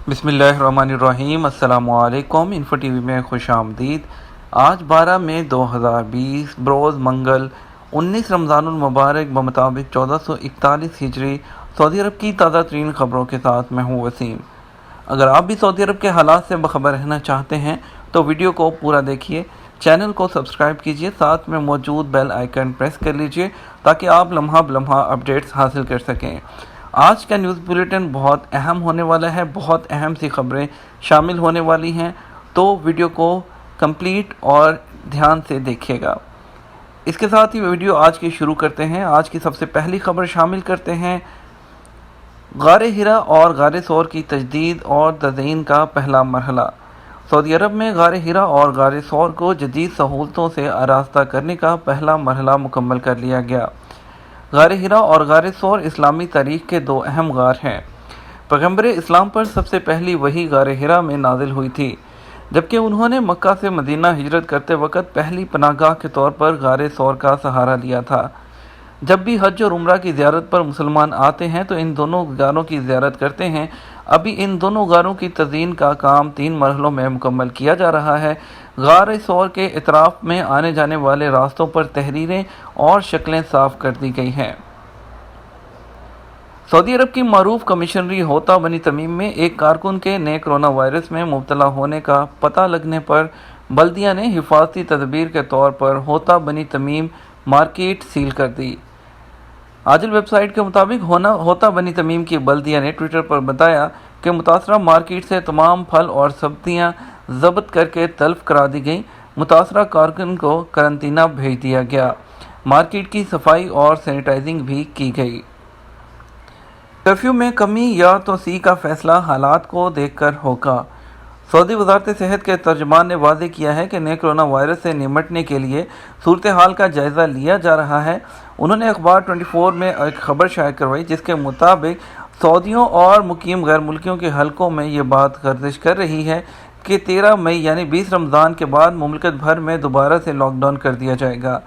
بسم اللہ الرحمن الرحیم۔ السلام علیکم۔ انفو ٹی وی میں خوش آمدید۔ آج 12 مئی 2020 بروز منگل 19 رمضان المبارک بمطابق 1441 ہجری سعودی عرب کی تازہ ترین خبروں کے ساتھ میں ہوں وسیم۔ اگر آپ بھی سعودی عرب کے حالات سے باخبر رہنا چاہتے ہیں تو ویڈیو کو پورا دیکھیے، چینل کو سبسکرائب کیجیے، ساتھ میں موجود بیل آئیکن پریس کر لیجیے تاکہ آپ لمحہ بلمحہ اپڈیٹس حاصل کر سکیں۔ آج کا نیوز بلیٹن بہت اہم ہونے والا ہے، بہت اہم سی خبریں شامل ہونے والی ہیں، تو ویڈیو کو کمپلیٹ اور دھیان سے دیکھیے گا۔ اس کے ساتھ ہی ویڈیو آج کی شروع کرتے ہیں۔ آج کی سب سے پہلی خبر شامل کرتے ہیں غار ہرا اور غار ثور کی تجدید اور تزئین کا پہلا مرحلہ۔ سعودی عرب میں غار ہرا اور غار ثور کو جدید سہولتوں سے آراستہ کرنے کا پہلا مرحلہ مکمل کر لیا گیا۔ غار ہرا اور غار ثور اسلامی تاریخ کے دو اہم غار ہیں۔ پیغمبر اسلام پر سب سے پہلی وحی غار ہرا میں نازل ہوئی تھی، جبکہ انہوں نے مکہ سے مدینہ ہجرت کرتے وقت پہلی پناہ گاہ کے طور پر غار ثور کا سہارا لیا تھا۔ جب بھی حج اور عمرہ کی زیارت پر مسلمان آتے ہیں تو ان دونوں غاروں کی زیارت کرتے ہیں۔ ابھی ان دونوں غاروں کی تزئین کا کام 3 مرحلوں میں مکمل کیا جا رہا ہے۔ غار ثور کے اطراف میں آنے جانے والے راستوں پر تحریریں اور شکلیں صاف کر دی گئی ہیں۔ سعودی عرب کی معروف کمشنری ہوتا بنی تمیم میں ایک کارکن کے نئے کرونا وائرس میں مبتلا ہونے کا پتہ لگنے پر بلدیہ نے حفاظتی تدابیر کے طور پر ہوتا بنی تمیم مارکیٹ سیل کر دی۔ عاجل ویب سائٹ کے مطابق ہوتا بنی تمیم کی بلدیہ نے ٹویٹر پر بتایا کہ متاثرہ مارکیٹ سے تمام پھل اور سبزیاں ضبط کر کے تلف کرا دی گئیں۔ متاثرہ کارکن کو قرنطینہ بھیج دیا گیا۔ مارکیٹ کی صفائی اور سینیٹائزنگ بھی کی گئی۔ کرفیو میں کمی یا توسیع کا فیصلہ حالات کو دیکھ کر ہوگا۔ سعودی وزارت صحت کے ترجمان نے واضح کیا ہے کہ نئے کرونا وائرس سے نمٹنے کے لیے صورتحال کا جائزہ لیا جا رہا ہے۔ انہوں نے اخبار 24 میں ایک خبر شائع کروائی جس کے مطابق سعودیوں اور مقیم غیر ملکیوں کے حلقوں میں یہ بات گردش کر رہی ہے کہ 13 مئی یعنی 20 رمضان کے بعد مملکت بھر میں دوبارہ سے لاک ڈاؤن کر دیا جائے گا۔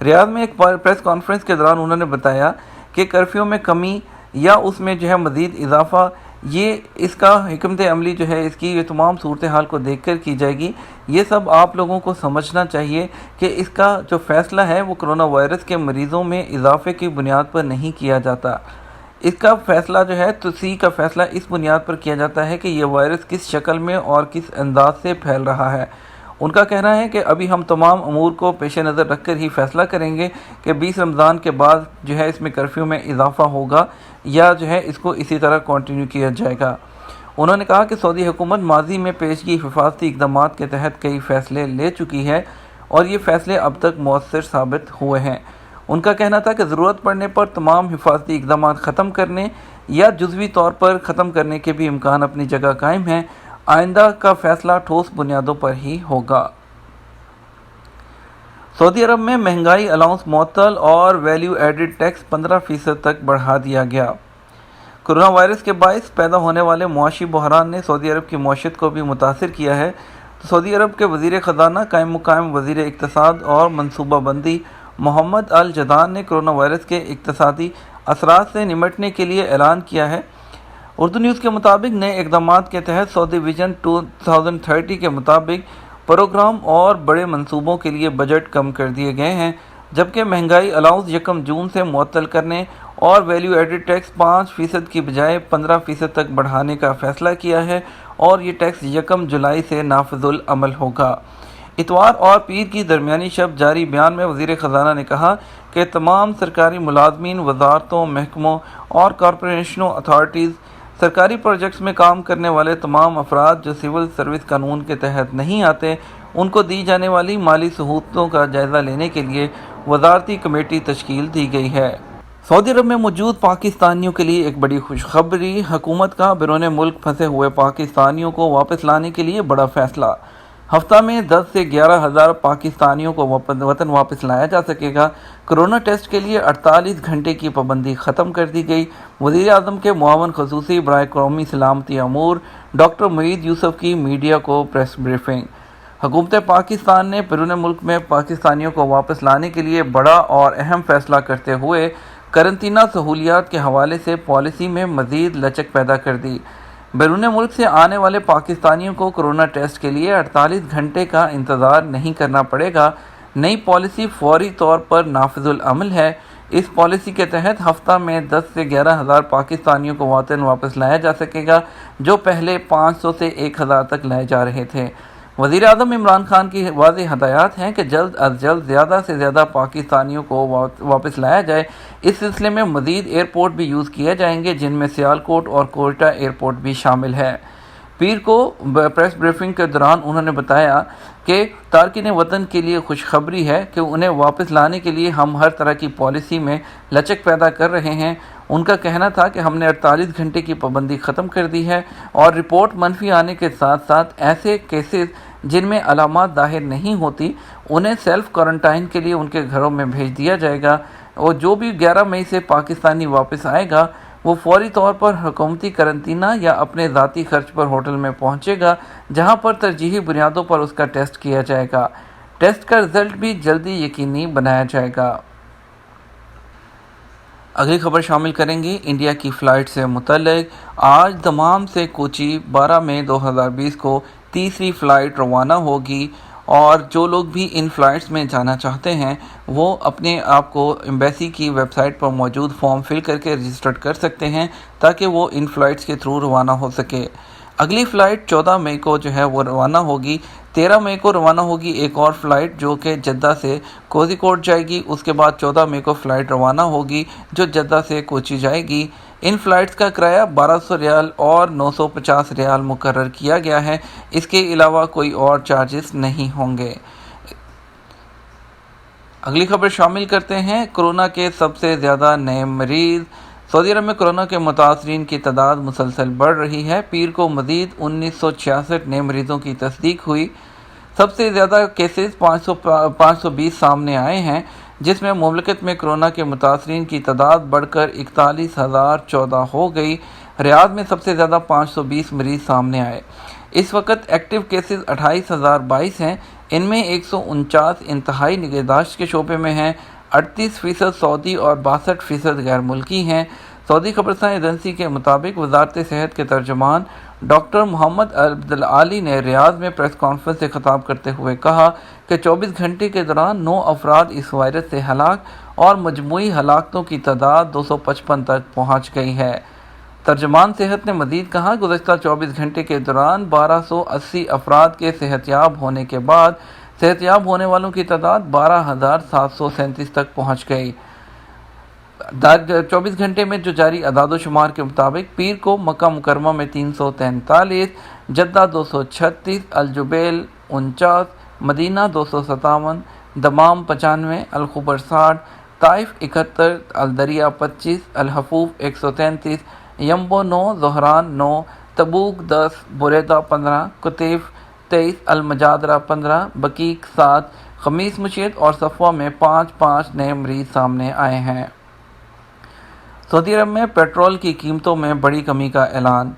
ریاض میں ایک پریس کانفرنس کے دوران انہوں نے بتایا کہ کرفیو میں کمی یا اس میں مزید اضافہ، یہ اس کا حکمت عملی اس کی یہ تمام صورتحال کو دیکھ کر کی جائے گی۔ یہ سب آپ لوگوں کو سمجھنا چاہیے کہ اس کا جو فیصلہ ہے وہ کرونا وائرس کے مریضوں میں اضافے کی بنیاد پر نہیں کیا جاتا۔ اس کا فیصلہ توسیع کا فیصلہ اس بنیاد پر کیا جاتا ہے کہ یہ وائرس کس شکل میں اور کس انداز سے پھیل رہا ہے۔ ان کا کہنا ہے کہ ابھی ہم تمام امور کو پیش نظر رکھ کر ہی فیصلہ کریں گے کہ 20 رمضان کے بعد اس میں کرفیو میں اضافہ ہوگا یا اس کو اسی طرح کنٹینیو کیا جائے گا۔ انہوں نے کہا کہ سعودی حکومت ماضی میں پیشگی حفاظتی اقدامات کے تحت کئی فیصلے لے چکی ہے اور یہ فیصلے اب تک مؤثر ثابت ہوئے ہیں۔ ان کا کہنا تھا کہ ضرورت پڑنے پر تمام حفاظتی اقدامات ختم کرنے یا جزوی طور پر ختم کرنے کے بھی امکان اپنی جگہ قائم ہیں۔ آئندہ کا فیصلہ ٹھوس بنیادوں پر ہی ہوگا۔ سعودی عرب میں مہنگائی الاؤنس معطل اور ویلیو ایڈڈ ٹیکس 15% تک بڑھا دیا گیا۔ کرونا وائرس کے باعث پیدا ہونے والے معاشی بحران نے سعودی عرب کی معیشت کو بھی متاثر کیا ہے۔ سعودی عرب کے وزیر خزانہ قائم مقام وزیر اقتصاد اور منصوبہ بندی محمد الجدان نے کرونا وائرس کے اقتصادی اثرات سے نمٹنے کے لیے اعلان کیا ہے۔ اردو نیوز کے مطابق نئے اقدامات کے تحت سعودی ویژن 2030 کے مطابق پروگرام اور بڑے منصوبوں کے لیے بجٹ کم کر دیے گئے ہیں، جبکہ مہنگائی الاؤنس 1 جون سے معطل کرنے اور ویلیو ایڈڈ ٹیکس 5% کی بجائے 15% تک بڑھانے کا فیصلہ کیا ہے اور یہ ٹیکس 1 جولائی سے نافذ العمل ہوگا۔ اتوار اور پیر کی درمیانی شب جاری بیان میں وزیر خزانہ نے کہا کہ تمام سرکاری ملازمین، وزارتوں، محکموں اور کارپوریشنوں، اتھارٹیز، سرکاری پروجیکٹس میں کام کرنے والے تمام افراد جو سول سروس قانون کے تحت نہیں آتے، ان کو دی جانے والی مالی سہولتوں کا جائزہ لینے کے لیے وزارتی کمیٹی تشکیل دی گئی ہے۔ سعودی عرب میں موجود پاکستانیوں کے لیے ایک بڑی خوشخبری، حکومت کا بیرون ملک پھنسے ہوئے پاکستانیوں کو واپس لانے کے لیے بڑا فیصلہ۔ ہفتہ میں 10 سے 11 ہزار پاکستانیوں کو وطن واپس لایا جا سکے گا۔ کرونا ٹیسٹ کے لیے 48 گھنٹے کی پابندی ختم کر دی گئی۔ وزیر اعظم کے معاون خصوصی برائے قومی سلامتی امور ڈاکٹر معید یوسف کی میڈیا کو پریس بریفنگ۔ حکومت پاکستان نے بیرون ملک میں پاکستانیوں کو واپس لانے کے لیے بڑا اور اہم فیصلہ کرتے ہوئے قرنطینہ سہولیات کے حوالے سے پالیسی میں مزید لچک پیدا کر دی۔ بیرون ملک سے آنے والے پاکستانیوں کو کورونا ٹیسٹ کے لیے 48 گھنٹے کا انتظار نہیں کرنا پڑے گا۔ نئی پالیسی فوری طور پر نافذ العمل ہے۔ اس پالیسی کے تحت ہفتہ میں 10 سے 11 ہزار پاکستانیوں کو وطن واپس لایا جا سکے گا، جو پہلے 500 سے 1000 تک لائے جا رہے تھے۔ وزیر اعظم عمران خان کی واضح ہدایات ہیں کہ جلد از جلد زیادہ سے زیادہ پاکستانیوں کو واپس لایا جائے۔ اس سلسلے میں مزید ایئرپورٹ بھی یوز کیے جائیں گے، جن میں سیالکوٹ اور کوئٹہ ایئرپورٹ بھی شامل ہے۔ پیر کو پریس بریفنگ کے دوران انہوں نے بتایا کہ تارکین وطن کے لیے خوشخبری ہے کہ انہیں واپس لانے کے لیے ہم ہر طرح کی پالیسی میں لچک پیدا کر رہے ہیں۔ ان کا کہنا تھا کہ ہم نے 48 گھنٹے کی پابندی ختم کر دی ہے اور رپورٹ منفی آنے کے ساتھ ساتھ ایسے کیسز جن میں علامات ظاہر نہیں ہوتی انہیں سیلف کوارنٹائن کے لیے ان کے گھروں میں بھیج دیا جائے گا، اور جو بھی 11 مئی سے پاکستانی واپس آئے گا وہ فوری طور پر حکومتی قرنطینہ یا اپنے ذاتی خرچ پر ہوٹل میں پہنچے گا، جہاں پر ترجیحی بنیادوں پر اس کا ٹیسٹ کیا جائے گا۔ ٹیسٹ کا رزلٹ بھی جلدی یقینی بنایا جائے گا۔ اگلی خبر شامل کریں گے انڈیا کی فلائٹ سے متعلق۔ آج دمام سے کوچی 12 مئی 2020 کو تیسری فلائٹ روانہ ہوگی، اور جو لوگ بھی ان فلائٹس میں جانا چاہتے ہیں وہ اپنے آپ کو ایمبیسی کی ویب سائٹ پر موجود فارم فل کر کے رجسٹرڈ کر سکتے ہیں تاکہ وہ ان فلائٹس کے تھرو روانہ ہو سکے۔ اگلی فلائٹ 14 مئی کو جو ہے وہ روانہ ہوگی۔ 13 مئی کو روانہ ہوگی ایک اور فلائٹ جو کہ جدہ سے کوزیکوڈ جائے گی۔ اس کے بعد 14 مئی کو فلائٹ روانہ ہوگی جو جدہ سے کوچی جائے گی۔ ان فلائٹس کا کرایہ 1200 ریال اور 950 ریال مقرر کیا گیا ہے۔ اس کے علاوہ کوئی اور چارجز نہیں ہوں گے۔ اگلی خبر شامل کرتے ہیں کورونا کے سب سے زیادہ نئے مریض۔ سعودی عرب میں کورونا کے متاثرین کی تعداد مسلسل بڑھ رہی ہے۔ پیر کو مزید 1966 نئے مریضوں کی تصدیق ہوئی۔ سب سے زیادہ کیسز 520 سامنے آئے ہیں، جس میں مملکت میں کورونا کے متاثرین کی تعداد بڑھ کر 41,014 ہو گئی۔ ریاض میں سب سے زیادہ 520 مریض سامنے آئے۔ اس وقت ایکٹیو کیسز 28,022 ہیں۔ ان میں 149 انتہائی نگہداشت کے شعبے میں ہیں، 38% سعودی اور 62% غیر ملکی ہیں۔ سعودی خبررساں ایجنسی کے مطابق وزارت صحت کے ترجمان ڈاکٹر محمد عبدالعالی نے ریاض میں پریس کانفرنس سے خطاب کرتے ہوئے کہا کہ 24 گھنٹے کے دوران 9 افراد اس وائرس سے ہلاک اور مجموعی ہلاکتوں کی تعداد 255 تک پہنچ گئی ہے۔ ترجمان صحت نے مزید کہا گزشتہ 24 گھنٹے کے دوران 1280 افراد کے صحت یاب ہونے کے بعد صحت یاب ہونے والوں کی تعداد 12,737 تک پہنچ گئی۔ 24 گھنٹے میں جو جاری اعداد و شمار کے مطابق پیر کو مکہ مکرمہ میں 343، جدہ 236، الجبیل 49، مدینہ 257، دمام 95، الخبر 60، طائف 71، الدریا 25، الحفوف 133، یمبو 9، زہران 9، تبوک 10، بریدہ 15، کتیف 23، المجادرہ 15، بقیق 7، خمیس مشیط اور صفوہ میں 5 نئے مریض سامنے آئے ہیں۔ سعودی عرب میں پیٹرول کی قیمتوں میں بڑی کمی کا اعلان۔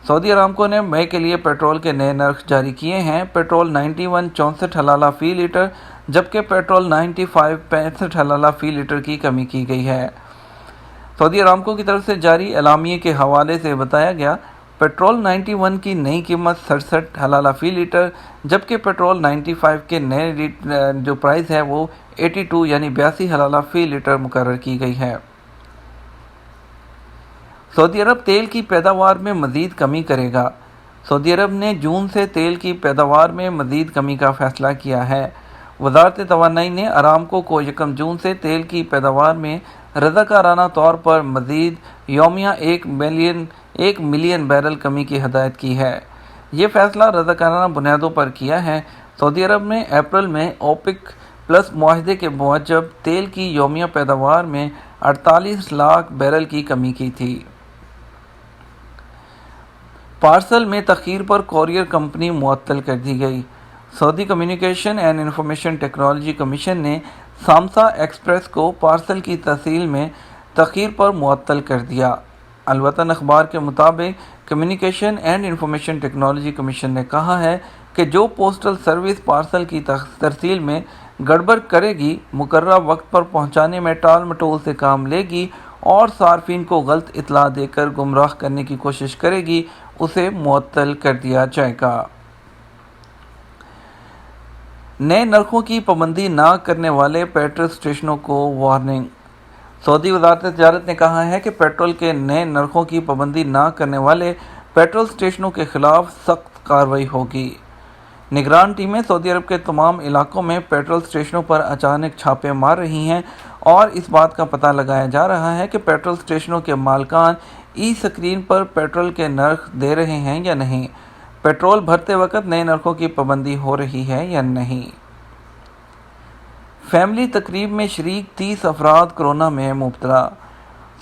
سعودی ارامکو نے مئی کے لیے پیٹرول کے نئے نرخ جاری کیے ہیں۔ پیٹرول 91 64 حلالہ فی لیٹر، جبکہ پیٹرول 95 65 حلالہ فی لیٹر کی کمی کی گئی ہے۔ سعودی ارامکو کی طرف سے جاری اعلامیے کے حوالے سے بتایا گیا پیٹرول 91 کی نئی قیمت 67 حلالہ فی لیٹر، جبکہ پیٹرول 95 کے نئے جو پرائز ہے وہ 82 یعنی 82 حلالہ فی لیٹر مقرر کی گئی ہے۔ سعودی عرب تیل کی پیداوار میں مزید کمی کرے گا۔ سعودی عرب نے جون سے تیل کی پیداوار میں مزید کمی کا فیصلہ کیا ہے۔ وزارت توانائی نے ارامکو کو 1 جون سے تیل کی پیداوار میں رضاکارانہ طور پر مزید یومیہ 1 ملین بیرل کمی کی ہدایت کی ہے۔ یہ فیصلہ رضاکارانہ بنیادوں پر کیا ہے۔ سعودی عرب نے اپریل میں اوپیک پلس معاہدے کے موجب تیل کی یومیہ پیداوار میں 48 لاکھ بیرل کی کمی کی تھی۔ پارسل میں تاخیر پر کورئیر کمپنی معطل کر دی گئی۔ Saudi communication and information technology commission نے سامسا ایکسپریس کو پارسل کی ترسیل میں تاخیر پر معطل کر دیا۔ الوطن اخبار کے مطابق communication and information technology commission نے کہا ہے کہ جو پوسٹل سروس پارسل کی ترسیل میں گڑبڑ کرے گی، مقررہ وقت پر پہنچانے میں ٹال مٹول سے کام لے گی اور صارفین کو غلط اطلاع دے کر گمراہ کرنے کی کوشش کرے گی اسے معطل کر دیا جائے گا۔ نئے نرخوں کی پابندی نہ کرنے والے پیٹرول اسٹیشنوں کو وارننگ۔ سعودی وزارت تجارت نے کہا ہے کہ پیٹرول کے نئے نرخوں کی پابندی نہ کرنے والے پیٹرول اسٹیشنوں کے خلاف سخت کارروائی ہوگی۔ نگران ٹیمیں سعودی عرب کے تمام علاقوں میں پیٹرول اسٹیشنوں پر اچانک چھاپے مار رہی ہیں اور اس بات کا پتہ لگایا جا رہا ہے کہ پیٹرول اسٹیشنوں کے مالکان ای اسکرین پر پیٹرول کے نرخ دے رہے ہیں یا نہیں، پیٹرول بھرتے وقت نئے نرخوں کی پابندی ہو رہی ہے یا نہیں۔ فیملی تقریب میں شریک 30 افراد کورونا میں مبتلا۔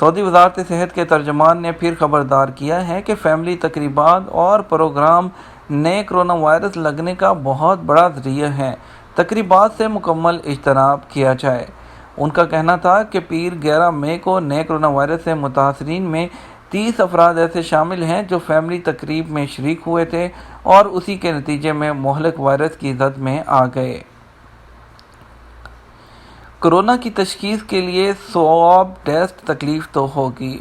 سعودی وزارت صحت کے ترجمان نے پھر خبردار کیا ہے کہ فیملی تقریبات اور پروگرام نئے کورونا وائرس لگنے کا بہت بڑا ذریعہ ہے۔ تقریبات سے مکمل اجتناب کیا جائے۔ ان کا کہنا تھا کہ پیر 11 مئی کو نئے کورونا وائرس سے متاثرین میں 30 افراد ایسے شامل ہیں جو فیملی تقریب میں شریک ہوئے تھے اور اسی کے نتیجے میں مہلک وائرس کی زد میں آ گئے۔ کورونا کی تشخیص کے لیے سواب ٹیسٹ تکلیف تو ہوگی۔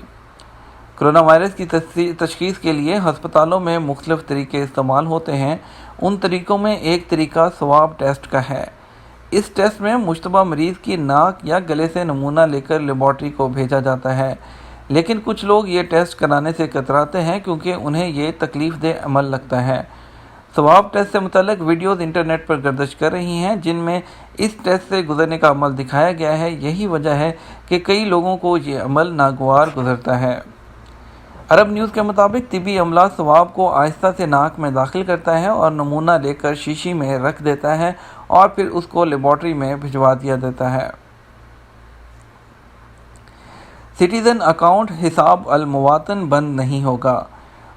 کورونا وائرس کی تشخیص کے لیے ہسپتالوں میں مختلف طریقے استعمال ہوتے ہیں۔ ان طریقوں میں ایک طریقہ سواب ٹیسٹ کا ہے۔ اس ٹیسٹ میں مشتبہ مریض کی ناک یا گلے سے نمونہ لے کر لیبارٹری کو بھیجا جاتا ہے، لیکن کچھ لوگ یہ ٹیسٹ کرانے سے کتراتے ہیں کیونکہ انہیں یہ تکلیف دہ عمل لگتا ہے۔ سواب ٹیسٹ سے متعلق ویڈیوز انٹرنیٹ پر گردش کر رہی ہیں جن میں اس ٹیسٹ سے گزرنے کا عمل دکھایا گیا ہے۔ یہی وجہ ہے کہ کئی لوگوں کو یہ عمل ناگوار گزرتا ہے۔ عرب نیوز کے مطابق طبی عملہ سواب کو آہستہ سے ناک میں داخل کرتا ہے اور نمونہ لے کر شیشی میں رکھ دیتا ہے اور پھر اس کو لیبارٹری میں بھجوا دیا جاتا ہے۔ سٹیزن اکاؤنٹ حساب المواطن بند نہیں ہوگا۔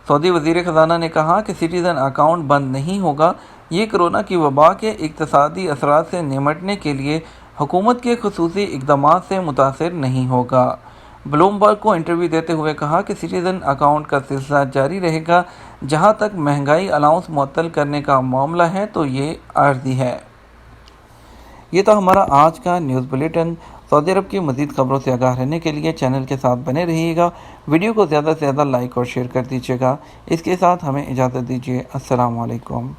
سعودی وزیر خزانہ نے کہا کہ سٹیزن اکاؤنٹ بند نہیں ہوگا۔ یہ کورونا کی وبا کے اقتصادی اثرات سے نمٹنے کے لیے حکومت کے خصوصی اقدامات سے متاثر نہیں ہوگا۔ بلومبرگ کو انٹرویو دیتے ہوئے کہا کہ سٹیزن اکاؤنٹ کا سلسلہ جاری رہے گا۔ جہاں تک مہنگائی الاؤنس معطل کرنے کا معاملہ ہے تو یہ عارضی ہے۔ یہ تو ہمارا آج کا نیوز بلیٹن۔ سعودی عرب کی مزید خبروں سے آگاہ رہنے کے لیے چینل کے ساتھ بنے رہیے گا۔ ویڈیو کو زیادہ سے زیادہ لائک اور شیئر کر دیجیے گا۔ اس کے ساتھ ہمیں اجازت دیجیے۔ السلام علیکم۔